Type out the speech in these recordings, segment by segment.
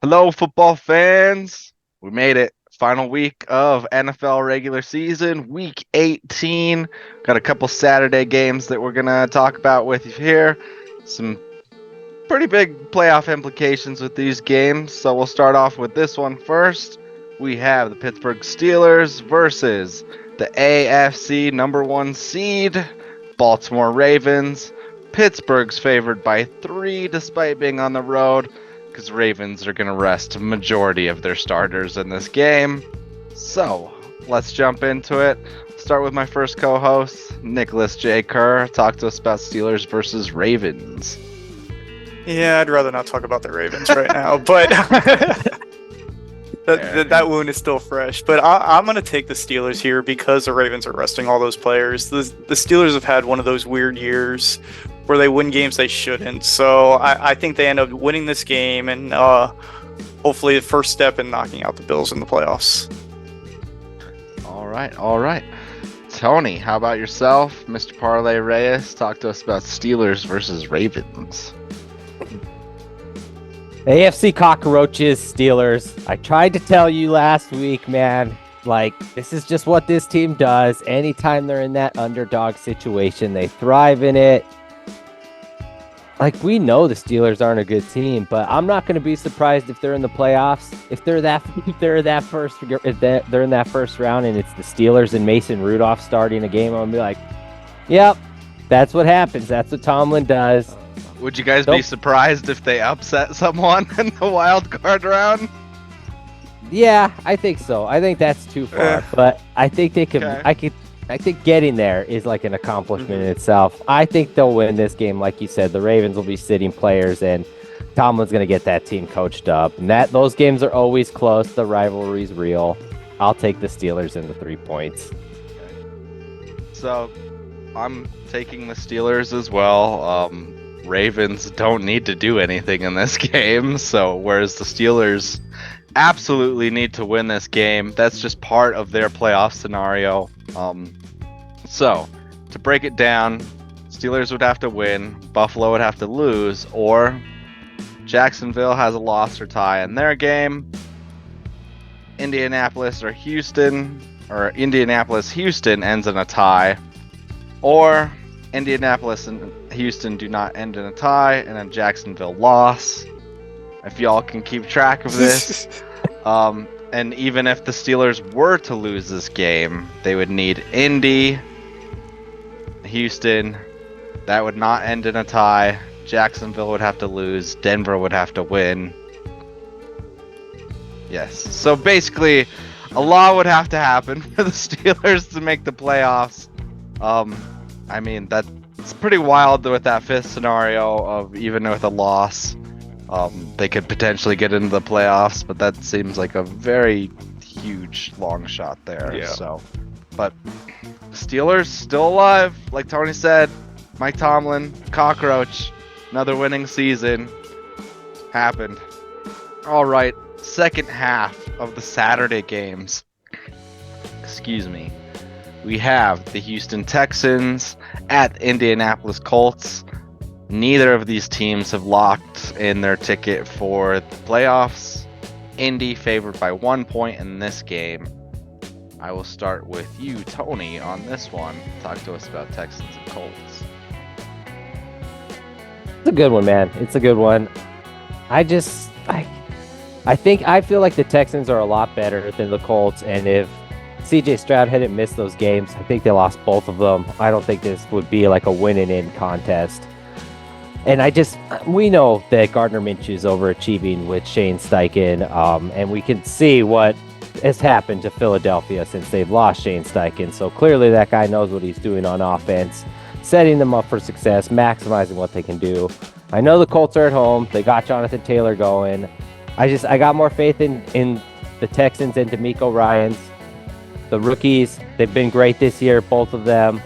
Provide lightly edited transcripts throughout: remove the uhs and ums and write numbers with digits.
Hello, football fans. We made it. Final week of NFL regular season, week 18. Got a couple Saturday games that we're going to talk about with you here. Some pretty big playoff implications with these games. So we'll start off with this one first. We have the Pittsburgh Steelers versus the AFC number one seed, Baltimore Ravens. Pittsburgh's favored by 3 despite being on the road, because Ravens are going to rest a majority of their starters in this game. So, let's jump into it. Start with my first co-host, Nicholas J. Kerr. Talk to us about Steelers versus Ravens. Yeah, I'd rather not talk about the Ravens right now, but that wound is still fresh. But I'm going to take the Steelers here because the Ravens are resting all those players. The Steelers have had one of those weird years where they win games they shouldn't. So I think they end up winning this game and hopefully the first step in knocking out the Bills in the playoffs. All right. Tony, how about yourself? Mr. Parlay Reyes, talk to us about Steelers versus Ravens. AFC cockroaches, Steelers. I tried to tell you last week, man. This is just what this team does. Anytime they're in that underdog situation, they thrive in it. We know the Steelers aren't a good team, but I'm not going to be surprised if they're in the playoffs. If they're in that first round and it's the Steelers and Mason Rudolph starting a game, I'm going to be like, yep, that's what happens. That's what Tomlin does. Would you guys be surprised if they upset someone in the wild card round? Yeah, I think so. I think that's too far, but I think they could. Okay. I think getting there is like an accomplishment in itself. I think they'll win this game, like you said. The Ravens will be sitting players, and Tomlin's going to get that team coached up. And those games are always close. The rivalry's real. I'll take the Steelers in the 3 points. So, I'm taking the Steelers as well. Ravens don't need to do anything in this game, so whereas the Steelers absolutely need to win this game, that's just part of their playoff scenario. So to break it down, Steelers would have to win, Buffalo would have to lose, or Jacksonville has a loss or tie in their game. Indianapolis, Houston ends in a tie, or Indianapolis and Houston do not end in a tie, and a Jacksonville loss. If y'all can keep track of this. And even if the Steelers were to lose this game, they would need Indy, Houston. That would not end in a tie. Jacksonville would have to lose. Denver would have to win. Yes. So basically, a lot would have to happen for the Steelers to make the playoffs. I mean, that's pretty wild with that fifth scenario of even with a loss. They could potentially get into the playoffs, but that seems like a very huge long shot there. Yeah. So, but Steelers still alive, like Tony said. Mike Tomlin, cockroach, another winning season happened. All right, second half of the Saturday games. Excuse me. We have the Houston Texans at Indianapolis Colts. Neither of these teams have locked in their ticket for the playoffs. Indy favored by 1 point in this game. I will start with you, Tony, on this one. Talk to us about Texans and Colts. It's a good one, man. It's a good one. I feel like the Texans are a lot better than the Colts, and if CJ Stroud hadn't missed those games, I think they lost both of them. I don't think this would be like a win-and-in contest. And we know that Gardner Minshew is overachieving with Shane Steichen, and we can see what has happened to Philadelphia since they've lost Shane Steichen. So clearly that guy knows what he's doing on offense, setting them up for success, maximizing what they can do. I know the Colts are at home. They got Jonathan Taylor going. I got more faith in the Texans and DeMeco Ryans. The rookies, they've been great this year, both of them.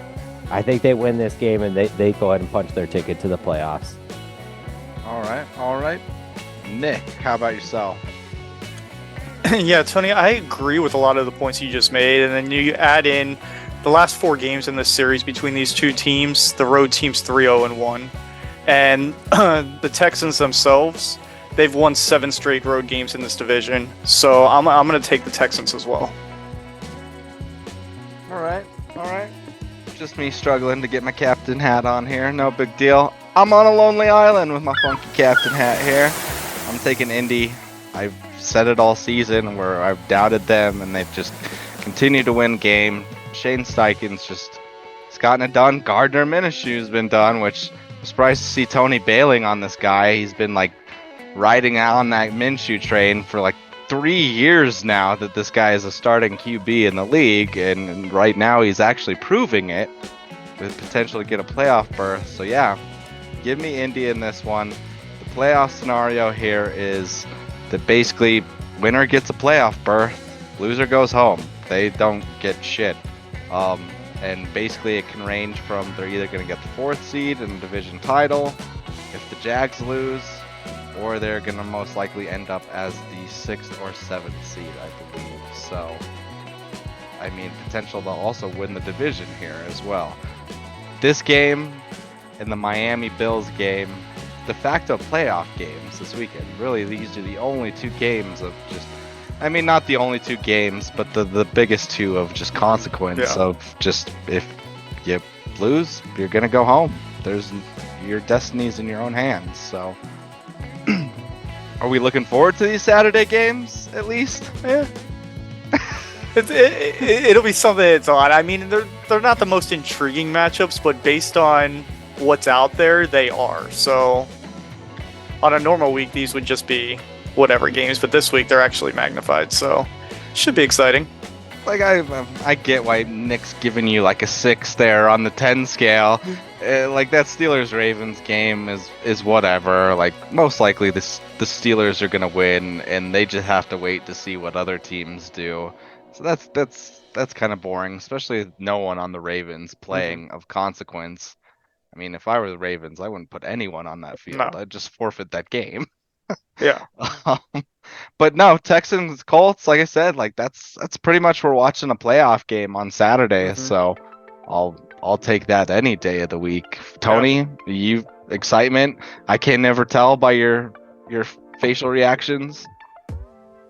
I think they win this game and they go ahead and punch their ticket to the playoffs. All right. Nick, how about yourself? Yeah, Tony, I agree with a lot of the points you just made, and then you add in the last 4 games in this series between these two teams. The road team's 3-0-1, and the Texans themselves they've won 7 straight road games in this division. So I'm going to take the Texans as well. All right. Just me struggling to get my captain hat on here. No big deal. I'm on a lonely island with my funky captain hat here. I'm taking Indy. I've said it all season where I've doubted them, and they've just continued to win game. Shane Steichen's just he's gotten it done. Gardner Minishew's been done, which I'm surprised to see Tony bailing on this guy. He's been like riding on that Minshew train for like 3 years now that this guy is a starting QB in the league, and right now he's actually proving it with potential to get a playoff berth. So yeah, give me Indy in this one. The playoff scenario here is that basically winner gets a playoff berth, loser goes home. They don't get shit. And basically it can range from they're either going to get the 4th seed in the division title if the Jags lose, or they're going to most likely end up as the 6th or 7th seed, I believe. So, I mean, potential to also win the division here as well. This game and the Miami Bills game, de facto playoff games this weekend. Really, these are the only 2 games of just, I mean, not the only 2 games, but the biggest 2 of just consequence of just if you lose, you're going to go home. Your destiny's in your own hands, so... Are we looking forward to these Saturday games, at least? Yeah. It'll be something that's odd. I mean, they're not the most intriguing matchups, but based on what's out there, they are. So, on a normal week, these would just be whatever games, but this week they're actually magnified, so should be exciting. Like, I get why Nick's giving you like a 6 there on the 10 scale. Like, that Steelers-Ravens game is whatever. Like, most likely the Steelers are going to win, and they just have to wait to see what other teams do. So that's kind of boring, especially with no one on the Ravens playing of consequence. I mean, if I were the Ravens, I wouldn't put anyone on that field. No. I'd just forfeit that game. Yeah. But no, Texans Colts, like I said, like that's pretty much we're watching a playoff game on Saturday. So I'll take that any day of the week. Tony, you excitement? I can never tell by your facial reactions.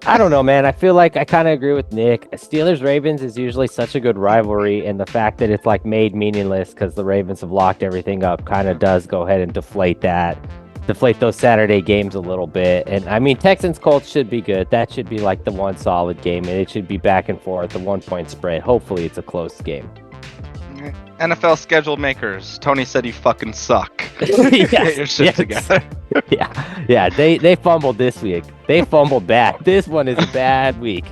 I don't know, man. I feel like I kind of agree with Nick. Steelers-Ravens is usually such a good rivalry, and the fact that it's like made meaningless because the Ravens have locked everything up kind of does go ahead and deflate those Saturday games a little bit. And I mean, Texans-Colts should be good. That should be like the one solid game, and it should be back and forth, the 1-point spread. Hopefully it's a close game. NFL schedule makers. Tony said you fucking suck. Yes, Get your shit together. Yeah. They fumbled this week. They fumbled bad. This one is a bad week.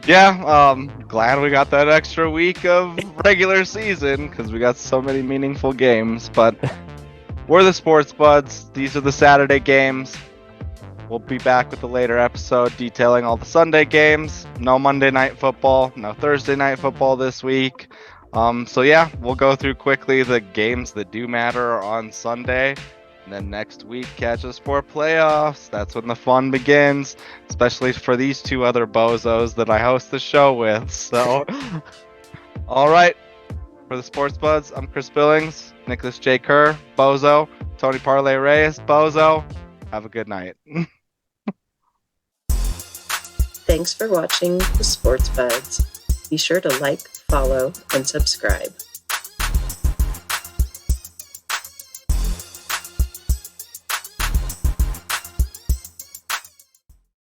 Yeah, glad we got that extra week of regular season because we got so many meaningful games. But we're the Sports Buds. These are the Saturday games. We'll be back with a later episode detailing all the Sunday games. No Monday Night Football, no Thursday Night Football this week. So yeah, we'll go through quickly the games that do matter on Sunday. And then next week, catch us for playoffs. That's when the fun begins, especially for these 2 other bozos that I host the show with. So, all right. For the Sports Buds, I'm Chris Billings, Nicholas J. Kerr, bozo, Tony Parlay Reyes, bozo. Have a good night. Thanks for watching the Sports Buds. Be sure to like, follow, and subscribe.